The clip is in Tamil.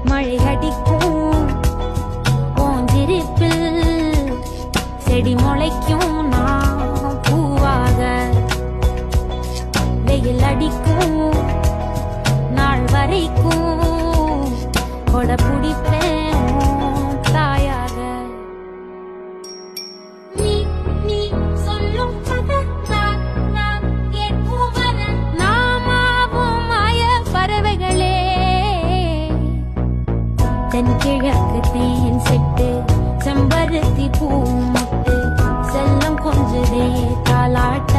மழை அடிக்கும் ஓஞ்சிருப்பில் செடி முளைக்கும் நான் பூவாக வெயில் அடிக்கும் நாள் வரைக்கும் கொட பிடிப்பேன் தாயாக நீ நீ சொல்லும் கதை நான் கேட்கும் வர நாமாவும் மாய பறவைகளே தென்கிழக்கு தேன் செட்டு செம்பருத்தி பூ முட்டு செல்லம் கொஞ்சதே தாலாட்ட